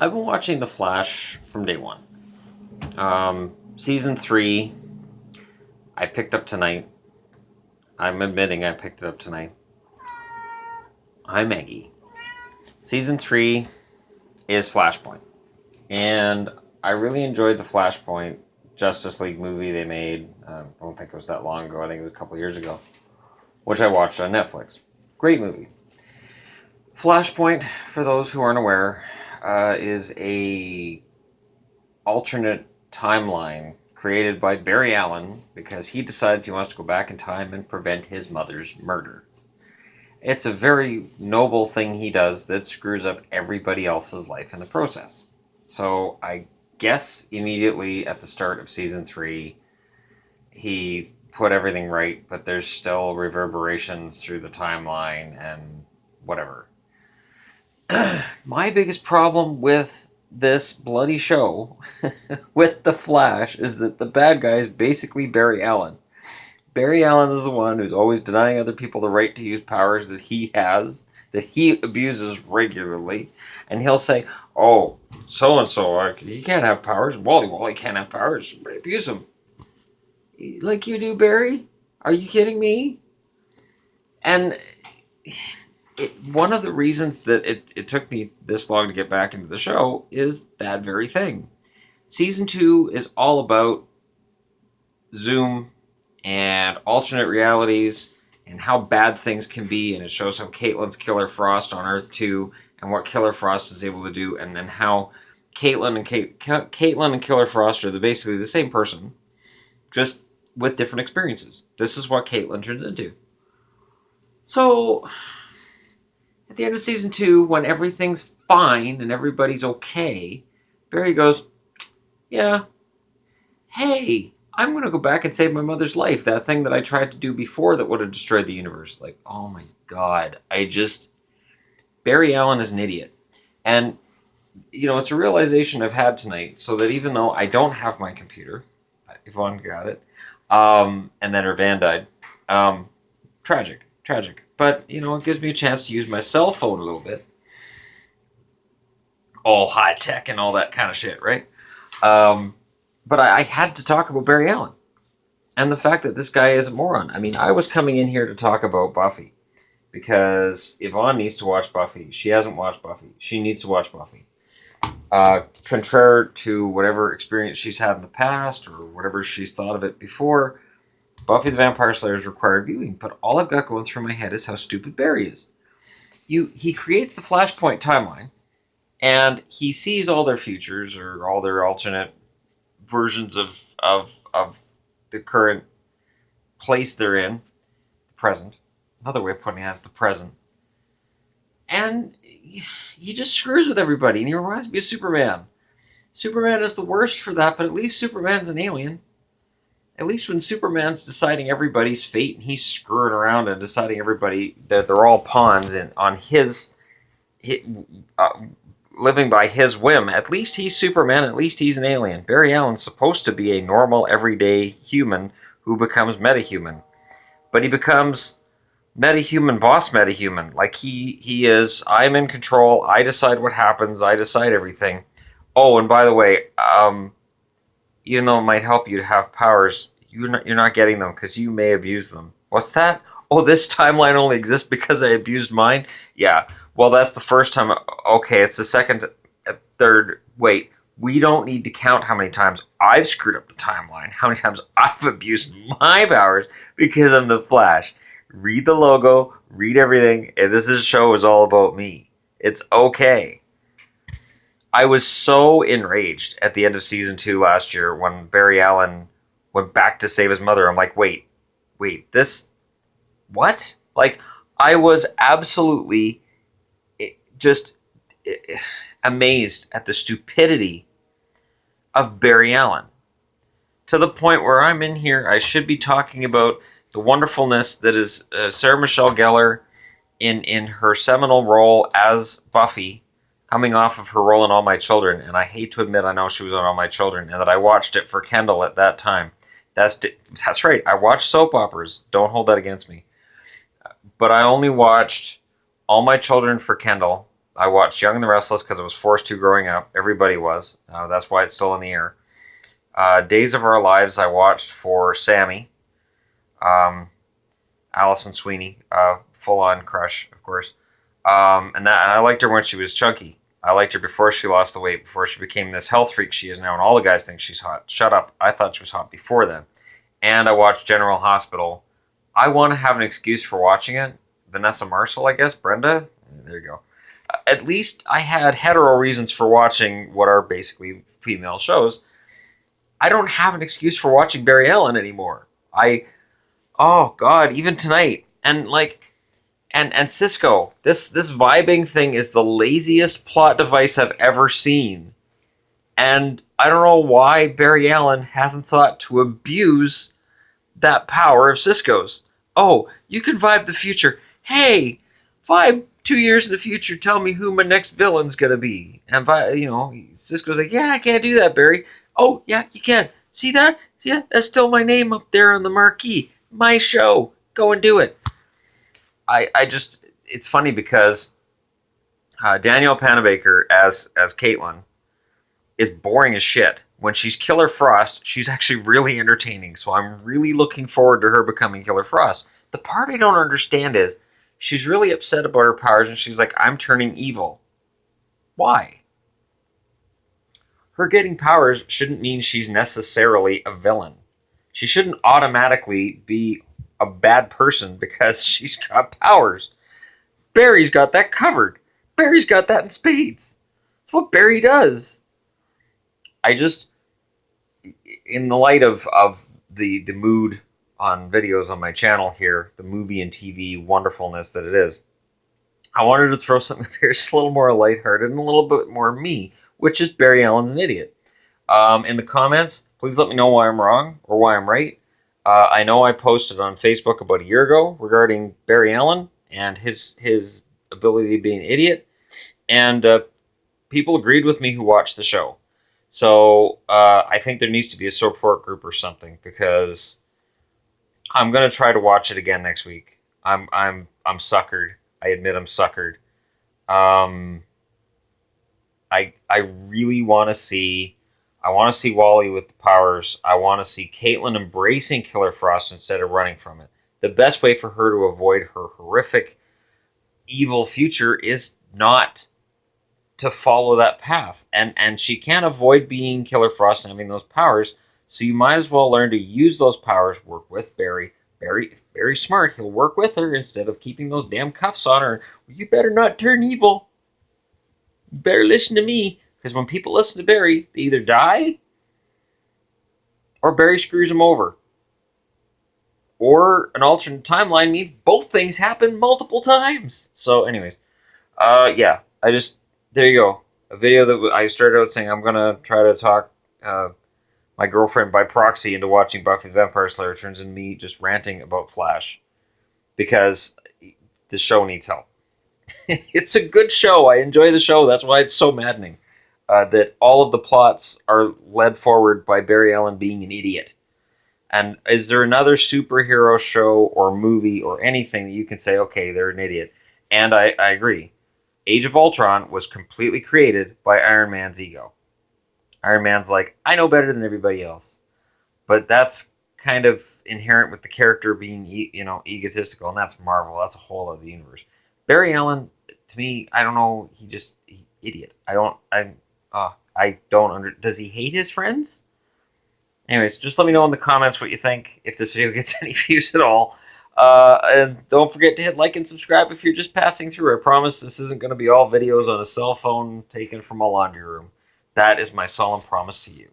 I've been watching The Flash from day one. Season 3, I picked up tonight. I'm admitting I picked it up tonight. Hi, Maggie. Season 3 is Flashpoint. And I really enjoyed the Flashpoint Justice League movie they made. I don't think it was that long ago. I think it was a couple years ago. Which I watched on Netflix. Great movie. Flashpoint, for those who aren't aware, is a alternate timeline created by Barry Allen because he decides he wants to go back in time and prevent his mother's murder. It's a very noble thing he does that screws up everybody else's life in the process. So I guess immediately at the start of season 3, he put everything right, but there's still reverberations through the timeline and whatever. My biggest problem with this bloody show with the Flash is that the bad guy is basically Barry Allen. Barry Allen is the one who's always denying other people the right to use powers that he has, that he abuses regularly. And he'll say, oh, so-and-so, he can't have powers. Wally can't have powers. Abuse him. Like you do, Barry? Are you kidding me? And one of the reasons that it took me this long to get back into the show is that very thing. Season 2 is all about Zoom and alternate realities and how bad things can be, and it shows how Caitlin's Killer Frost on Earth 2 and what Killer Frost is able to do, and then how Caitlin and Killer Frost are basically the same person, just with different experiences. This is what Caitlin turned into. So, at the end of season 2, when everything's fine and everybody's okay, Barry goes, yeah, hey, I'm going to go back and save my mother's life. That thing that I tried to do before that would have destroyed the universe. Like, oh my God. Barry Allen is an idiot. And, it's a realization I've had tonight, so that even though I don't have my computer, Yvonne got it, and then her van died. Tragic. But, it gives me a chance to use my cell phone a little bit. All high tech and all that kind of shit, right? But I had to talk about Barry Allen. And the fact that this guy is a moron. I mean, I was coming in here to talk about Buffy. Because Yvonne needs to watch Buffy. She hasn't watched Buffy. She needs to watch Buffy. Contrary to whatever experience she's had in the past or whatever she's thought of it before, Buffy the Vampire Slayer is required viewing. But all I've got going through my head is how stupid Barry is. He creates the Flashpoint timeline, and he sees all their futures or all their alternate versions of the current place they're in, the present. Another way of putting it is the present. And he just screws with everybody, and he reminds me of Superman. Superman is the worst for that, but at least Superman's an alien. At least when Superman's deciding everybody's fate, and he's screwing around and deciding everybody that they're all pawns on his living by his whim. At least he's Superman. At least he's an alien. Barry Allen's supposed to be a normal, everyday human who becomes metahuman, but he becomes metahuman boss metahuman. Like he is. I'm in control. I decide what happens. I decide everything. Oh, and by the way, even though it might help you to have powers, you're not getting them because you may abuse them. What's that? Oh, this timeline only exists because I abused mine? Yeah. Well, that's the first time. Okay, it's the second, third. Wait, we don't need to count how many times I've screwed up the timeline, how many times I've abused my powers because I'm the Flash. Read the logo, read everything. This show is all about me. It's okay. I was so enraged at the end of season 2 last year when Barry Allen went back to save his mother. I'm like, wait, this, what? Like, I was absolutely just amazed at the stupidity of Barry Allen. To the point where I'm in here, I should be talking about the wonderfulness that is Sarah Michelle Gellar in her seminal role as Buffy, coming off of her role in All My Children. And I hate to admit I know she was on All My Children and that I watched it for Kendall at that time. That's right. I watched soap operas. Don't hold that against me. But I only watched All My Children for Kendall I watched Young and the Restless because I was forced to growing up. Everybody was. That's why it's still in the air. Days of Our Lives I watched for Sammy. Allison Sweeney. Full-on crush, of course. And I liked her when she was chunky. I liked her before she lost the weight, before she became this health freak she is now, and all the guys think she's hot. Shut up. I thought she was hot before then. And I watched General Hospital. I want to have an excuse for watching it. Vanessa Marcel, I guess. Brenda? There you go. At least I had hetero reasons for watching what are basically female shows. I don't have an excuse for watching Barry Allen anymore. Oh God, even tonight. And and Cisco, this vibing thing is the laziest plot device I've ever seen. And I don't know why Barry Allen hasn't thought to abuse that power of Cisco's. Oh, you can vibe the future. Hey, vibe 2 years in the future. Tell me who my next villain's gonna be. And Cisco's like, yeah, I can't do that, Barry. Oh, yeah, you can. See that? See that? That's still my name up there on the marquee. My show. Go and do it. It's funny because Danielle Panabaker as Caitlin is boring as shit. When she's Killer Frost, she's actually really entertaining. So I'm really looking forward to her becoming Killer Frost. The part I don't understand is she's really upset about her powers and she's like, I'm turning evil. Why? Her getting powers shouldn't mean she's necessarily a villain. She shouldn't automatically be a bad person because she's got powers. Barry's got that covered. Barry's got that in spades. It's what Barry does. In the light of the mood on videos on my channel here, the movie and TV wonderfulness that it is, I wanted to throw something here just a little more lighthearted and a little bit more me, which is Barry Allen's an idiot. In the comments, please let me know why I'm wrong or why I'm right. I know I posted on Facebook about a year ago regarding Barry Allen and his ability to be an idiot, and people agreed with me who watched the show. So I think there needs to be a support group or something because I'm gonna try to watch it again next week. I'm suckered. I admit I'm suckered. I really want to see. I want to see Wally with the powers. I want to see Caitlin embracing Killer Frost instead of running from it. The best way for her to avoid her horrific, evil future is not to follow that path. And she can't avoid being Killer Frost and having those powers, so you might as well learn to use those powers, work with Barry. Barry's smart. He'll work with her instead of keeping those damn cuffs on her. You better not turn evil. You better listen to me. Because when people listen to Barry, they either die or Barry screws them over. Or an alternate timeline means both things happen multiple times. So anyways, there you go. A video that I started out saying I'm going to try to talk my girlfriend by proxy into watching Buffy the Vampire Slayer turns into me just ranting about Flash. Because the show needs help. It's a good show. I enjoy the show. That's why it's so maddening. That all of the plots are led forward by Barry Allen being an idiot. And is there another superhero show or movie or anything that you can say, okay, they're an idiot? And I agree. Age of Ultron was completely created by Iron Man's ego. Iron Man's like, I know better than everybody else. But that's kind of inherent with the character being, egotistical. And that's Marvel. That's a whole other universe. Barry Allen, to me, I don't know. He's idiot. Does he hate his friends? Anyways, just let me know in the comments what you think, if this video gets any views at all. And don't forget to hit like and subscribe if you're just passing through. I promise this isn't going to be all videos on a cell phone taken from a laundry room. That is my solemn promise to you.